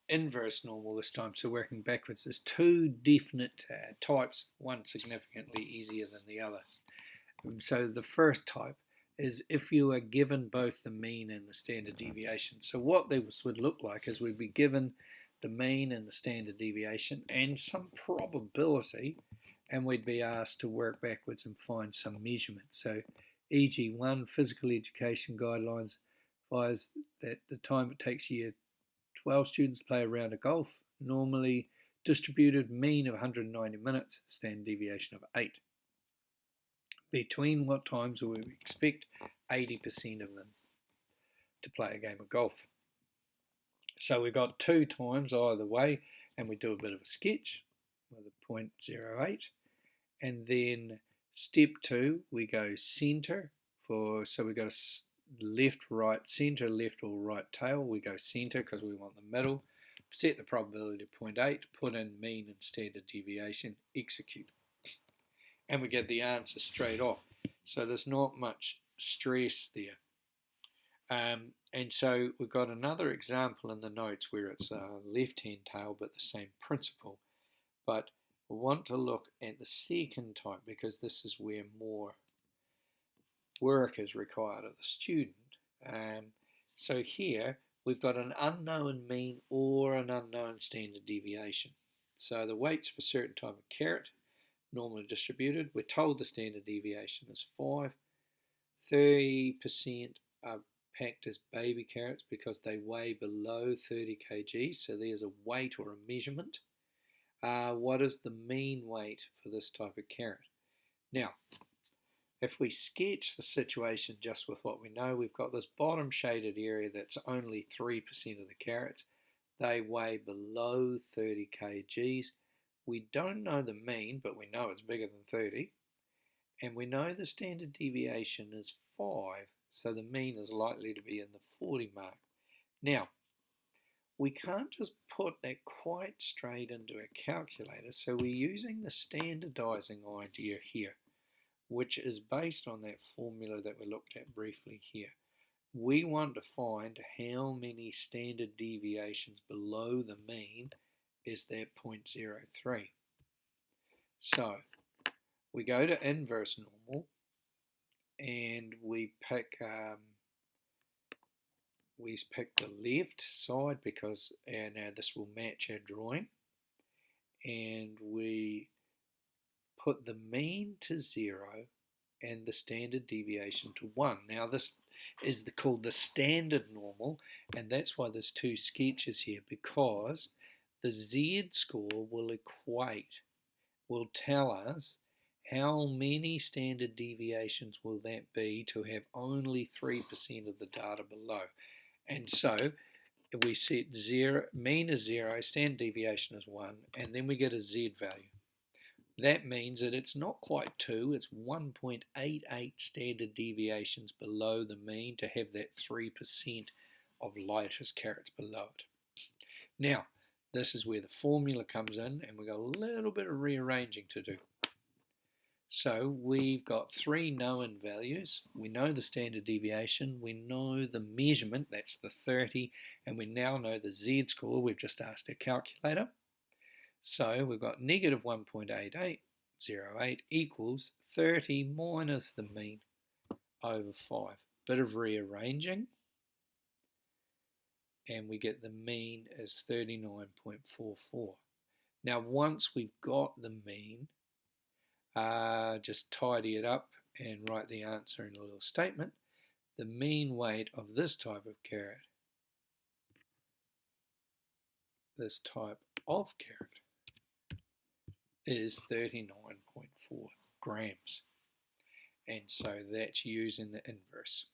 inverse normal this time, so working backwards. There's two definite types, one significantly easier than the other. So the first type is if you are given both the mean and the standard deviation. So what this would look like is we'd be given the mean and the standard deviation and some probability, and we'd be asked to work backwards and find some measurement. So e.g. one physical education guidelines advise that the time it takes year 12 students to play a round of golf, normally distributed mean of 190 minutes, standard deviation of 8. Between what times will we expect 80% of them to play a game of golf? So we've got 2 times either way, and we do a bit of a sketch with a 0.08. And then step 2, we go center so we go left, right, center, left or right tail. We go center because we want the middle. Set the probability to 0.8, put in mean and standard deviation, execute. And we get the answer straight off. So there's not much stress there. And so we've got another example in the notes where it's a left-hand tail, but the same principle. But we want to look at the second type because this is where more work is required of the student. So here we've got an unknown mean or an unknown standard deviation. So the weights for a certain type of carrot, normally distributed. We're told the standard deviation is 5. 30% are packed as baby carrots because they weigh below 30 kg. So there's a weight or a measurement. What is the mean weight for this type of carrot? Now, if we sketch the situation just with what we know, we've got this bottom shaded area that's only 3% of the carrots. They weigh below 30 kgs. We don't know the mean, but we know it's bigger than 30. And we know the standard deviation is 5, so the mean is likely to be in the 40 mark. Now, we can't just put that quite straight into a calculator, so we're using the standardizing idea here, which is based on that formula that we looked at briefly here. We want to find how many standard deviations below the mean is that 0.03. So we go to inverse normal and we pick the left side because now this will match our drawing, and we put the mean to 0 and the standard deviation to 1. Now this is called the standard normal, and that's why there's 2 sketches here, because the z-score will tell us how many standard deviations will that be to have only 3% of the data below. And so if we set mean is 0, standard deviation is 1, and then we get a z value. That means that it's not quite 2, it's 1.88 standard deviations below the mean to have that 3% of lightest carrots below it. Now, this is where the formula comes in, and we've got a little bit of rearranging to do. So we've got 3 known values. We know the standard deviation, we know the measurement, that's the 30, and we now know the z-score. We've just asked our calculator. So we've got negative 1.8808 equals 30 minus the mean over 5. Bit of rearranging, and we get the mean as 39.44. Now once we've got the mean, just tidy it up and write the answer in a little statement. The mean weight of this type of carrot, is 39.4 grams. And so that's using the inverse.